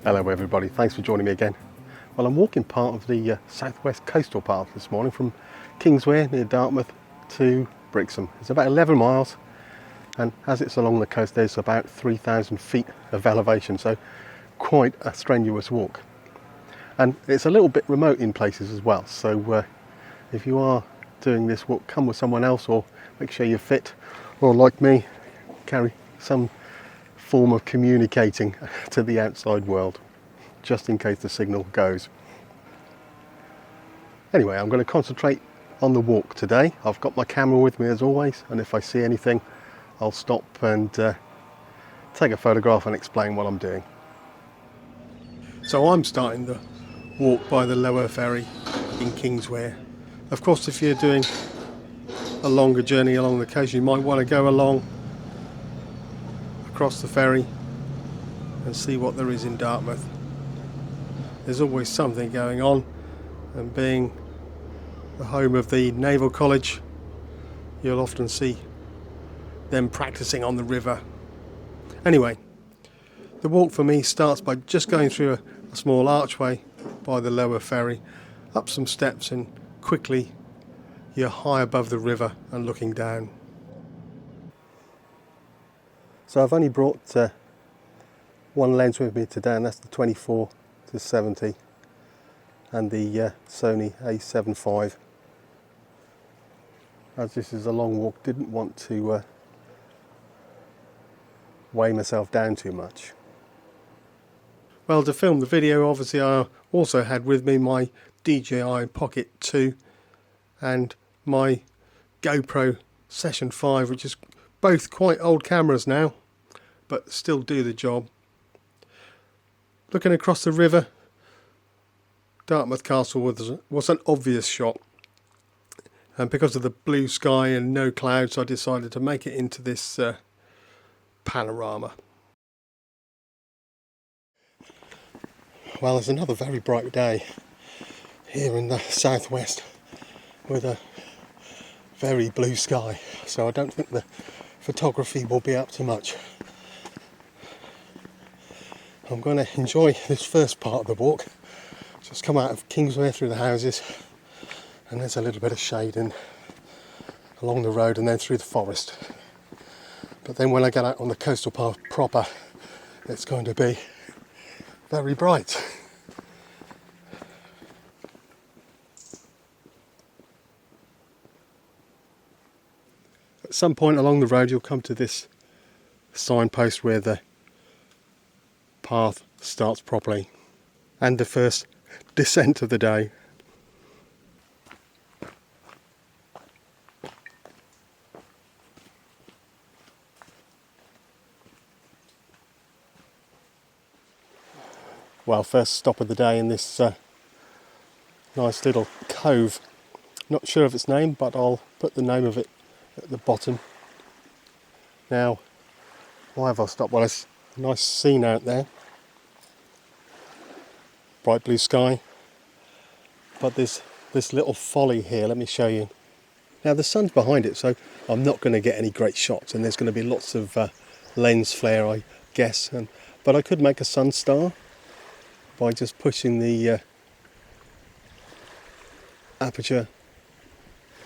Hello everybody, thanks for joining me again. Well, I'm walking part of the southwest coastal path this morning from Kingswear near Dartmouth to Brixham. It's about 11 miles, and as it's along the coast there's about 3,000 feet of elevation, so quite a strenuous walk. And it's a little bit remote in places as well, so if you are doing this walk, come with someone else, or make sure you're fit, or like me, carry some form of communicating to the outside world, just in case the signal goes. Anyway, I'm going to concentrate on the walk today. I've got my camera with me as always, and if I see anything I'll stop and take a photograph and explain what I'm doing. So I'm starting the walk by the lower ferry in Kingswear. Of course, if you're doing a longer journey along the coast, you might want to go along across the ferry and see what there is in Dartmouth. There's always something going on, and being the home of the Naval College, you'll often see them practicing on the river. Anyway, the walk for me starts by just going through a small archway by the lower ferry, up some steps, and quickly you're high above the river and looking down. So I've only brought one lens with me today, and that's the 24-70 and the Sony A7V. As this is a long walk, didn't want to weigh myself down too much. Well, to film the video, obviously I also had with me my DJI Pocket 2 and my GoPro Session 5, which is both quite old cameras now, but still do the job. Looking across the river, Dartmouth Castle was an obvious shot, and because of the blue sky and no clouds, I decided to make it into this panorama. Well, it's another very bright day here in the southwest with a very blue sky, so I don't think the photography will be up to much. I'm going to enjoy this first part of the walk. Just come out of Kingswear through the houses, and there's a little bit of shade in along the road and then through the forest. But then when I get out on the coastal path proper, it's going to be very bright. At some point along the road you'll come to this signpost where the path starts properly, and the first descent of the day. Well, first stop of the day in this nice little cove. Not sure of its name, but I'll put the name of it at the bottom. Now, why have I stopped? Well, it's a nice scene out there. Bright blue sky. But there's this little folly here, let me show you. Now the sun's behind it, so I'm not going to get any great shots, and there's going to be lots of lens flare, I guess. But I could make a sun star by just pushing the aperture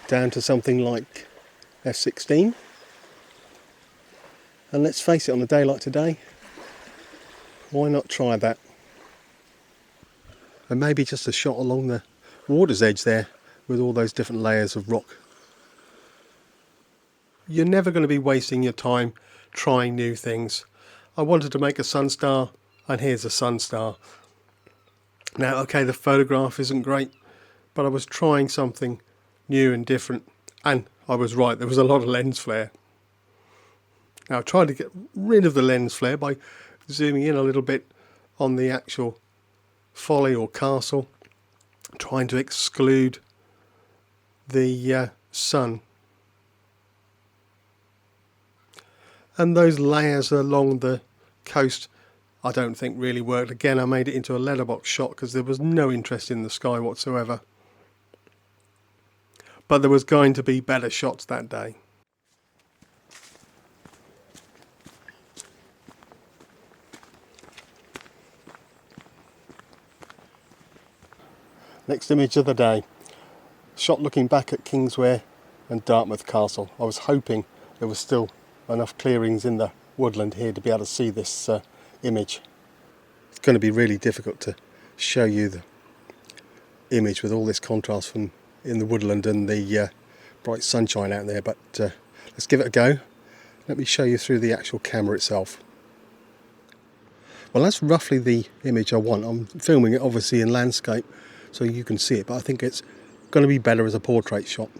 down to something like f/16. And let's face it, on a day like today, why not try that? And maybe just a shot along the water's edge there with all those different layers of rock. You're never going to be wasting your time trying new things. I wanted to make a sun star, and here's a sun star. Now, okay, the photograph isn't great, but I was trying something new and different, and I was right, there was a lot of lens flare. Now I tried to get rid of the lens flare by zooming in a little bit on the actual folly or castle, trying to exclude the sun. And those layers along the coast I don't think really worked. Again, I made it into a letterbox shot because there was no interest in the sky whatsoever. But there was going to be better shots that day. Next image of the day, shot looking back at Kingswear and Dartmouth Castle. I was hoping there was still enough clearings in the woodland here to be able to see this image. It's going to be really difficult to show you the image with all this contrast from in the woodland and the bright sunshine out there, but let's give it a go. Let me show you through the actual camera itself. Well, that's roughly the image I want. I'm filming it obviously in landscape so you can see it, but I think it's going to be better as a portrait shot,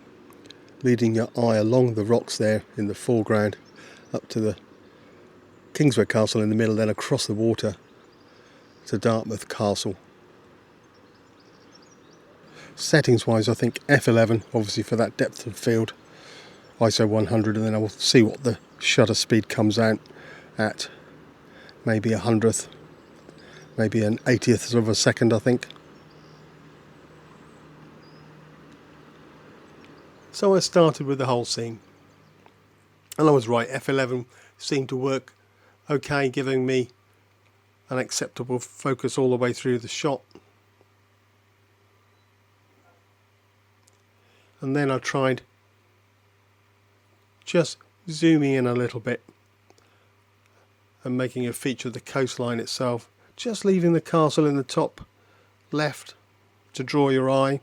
leading your eye along the rocks there in the foreground up to the Kingswear Castle in the middle, then across the water to Dartmouth Castle. Settings wise, I think F11 obviously for that depth of field, ISO 100, and then I will see what the shutter speed comes out at. Maybe a 100th, maybe an 80th of a second, I think. So I started with the whole scene, and I was right. F11 seemed to work okay, giving me an acceptable focus all the way through the shot. And then I tried just zooming in a little bit and making a feature of the coastline itself, just leaving the castle in the top left to draw your eye.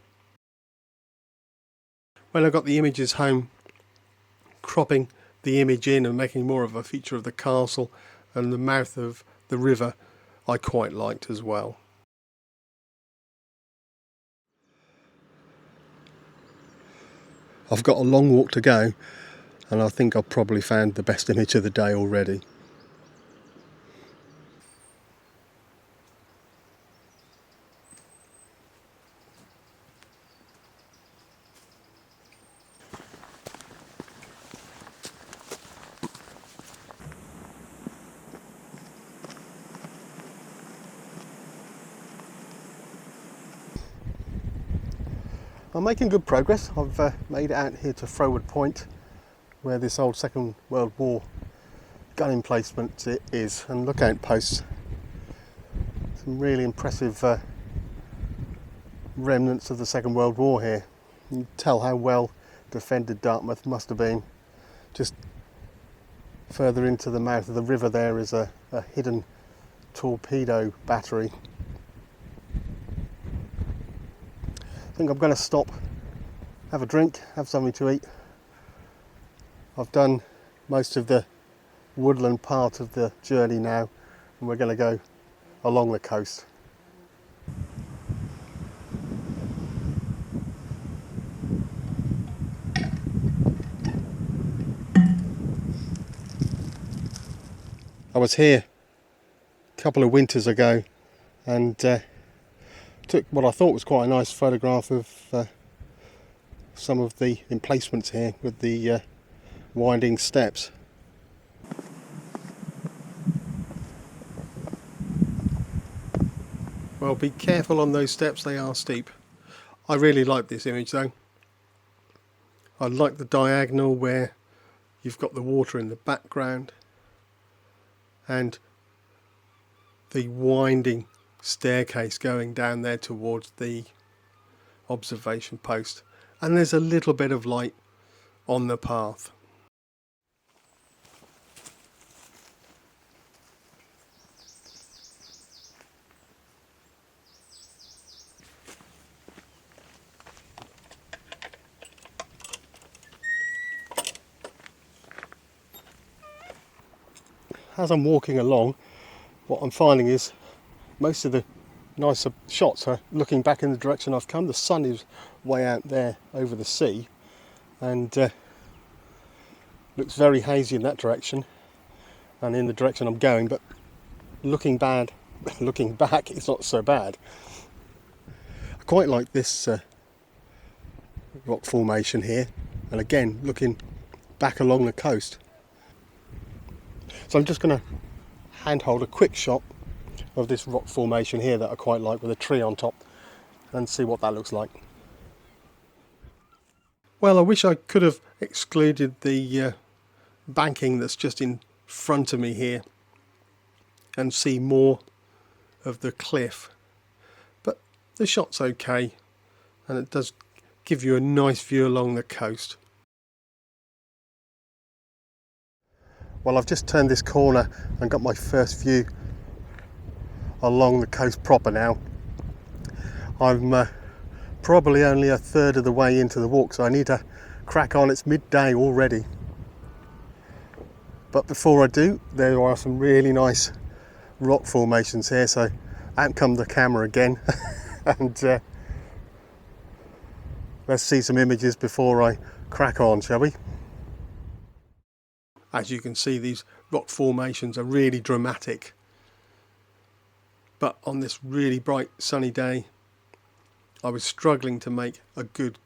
When I got the images home, cropping the image in and making more of a feature of the castle and the mouth of the river, I quite liked as well. I've got a long walk to go, and I think I've probably found the best image of the day already. I'm making good progress. I've made it out here to Froward Point, where this old Second World War gun emplacement is, and lookout posts. Some really impressive remnants of the Second World War here. You can tell how well defended Dartmouth must have been. Just further into the mouth of the river there is a hidden torpedo battery. I think I'm going to stop, have a drink, have something to eat. I've done most of the woodland part of the journey now, and we're going to go along the coast. I was here a couple of winters ago and took what I thought was quite a nice photograph of some of the emplacements here with the winding steps. Well, be careful on those steps, they are steep. I really like this image though. I like the diagonal where you've got the water in the background and the winding staircase going down there towards the observation post, and there's a little bit of light on the path. As I'm walking along, what I'm finding is most of the nicer shots are looking back in the direction I've come. The sun is way out there over the sea and looks very hazy in that direction and in the direction I'm going, but looking back it's not so bad. I quite like this rock formation here, and again looking back along the coast. So I'm just going to handhold a quick shot of this rock formation here that I quite like with a tree on top and see what that looks like. Well, I wish I could have excluded the banking that's just in front of me here and see more of the cliff, but the shot's okay. and it does give you a nice view along the coast. Well, I've just turned this corner and got my first view along the coast proper now. I'm probably only a third of the way into the walk, so I need to crack on. It's midday already. But before I do, there are some really nice rock formations here, so out come the camera again and let's see some images before I crack on, shall we? As you can see, these rock formations are really dramatic, but on this really bright sunny day I was struggling to make a good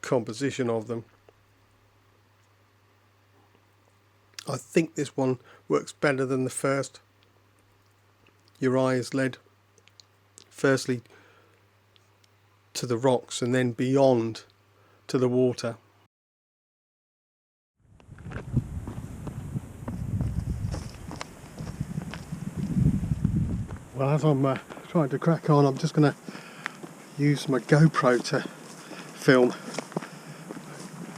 composition of them. I think this one works better than the first. Your eye is led firstly to the rocks and then beyond to the water. Well, as I'm trying to crack on, I'm just going to use my GoPro to film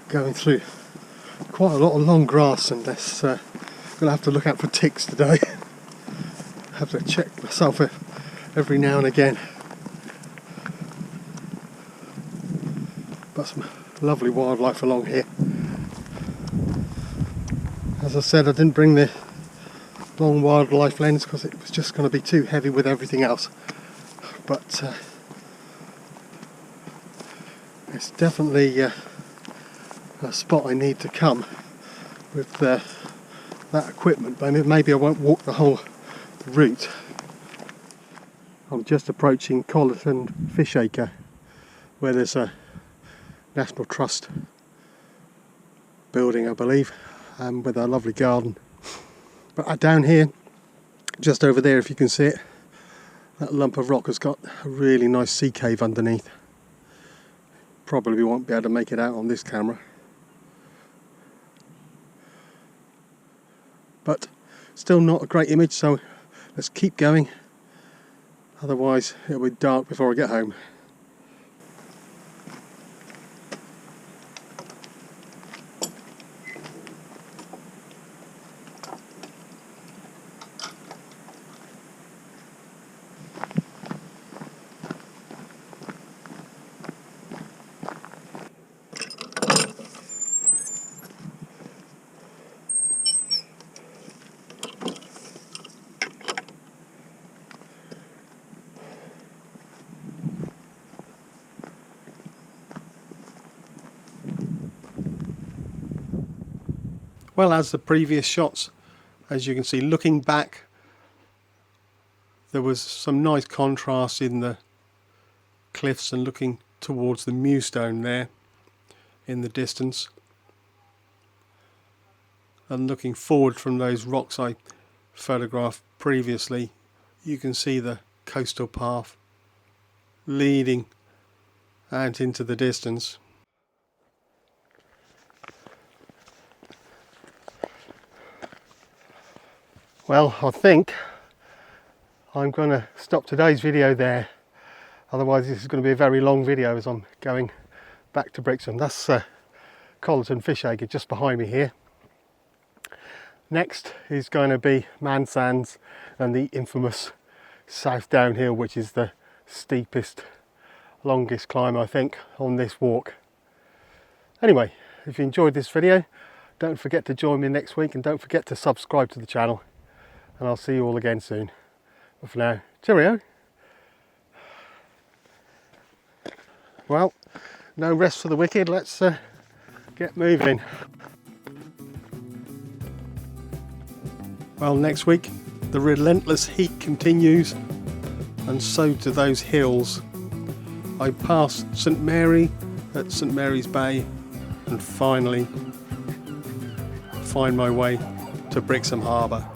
going through quite a lot of long grass, and this going to have to look out for ticks today. Have to check myself every now and again. But some lovely wildlife along here. As I said, I didn't bring the long wildlife lens because it was just going to be too heavy with everything else. But it's definitely a spot I need to come with that equipment. But maybe I won't walk the whole route. I'm just approaching Colleton Fishacre, where there's a National Trust building, I believe, with a lovely garden. But down here, just over there, if you can see it, that lump of rock has got a really nice sea cave underneath. Probably won't be able to make it out on this camera, but still not a great image, so let's keep going, otherwise it'll be dark before I get home. Well, as the previous shots, as you can see, looking back, there was some nice contrast in the cliffs and looking towards the Mewstone there in the distance. And looking forward from those rocks I photographed previously, you can see the coastal path leading out into the distance. Well, I think I'm going to stop today's video there, otherwise this is going to be a very long video as I'm going back to Brixham. That's Colleton Fishacre just behind me here. Next is going to be Man Sands and the infamous South Downhill, which is the steepest, longest climb I think on this walk. Anyway, if you enjoyed this video, don't forget to join me next week and don't forget to subscribe to the channel. And I'll see you all again soon. But for now, cheerio. Well, no rest for the wicked. Let's get moving. Well, next week the relentless heat continues, and so do those hills. I pass St Mary at St Mary's Bay and finally find my way to Brixham Harbour.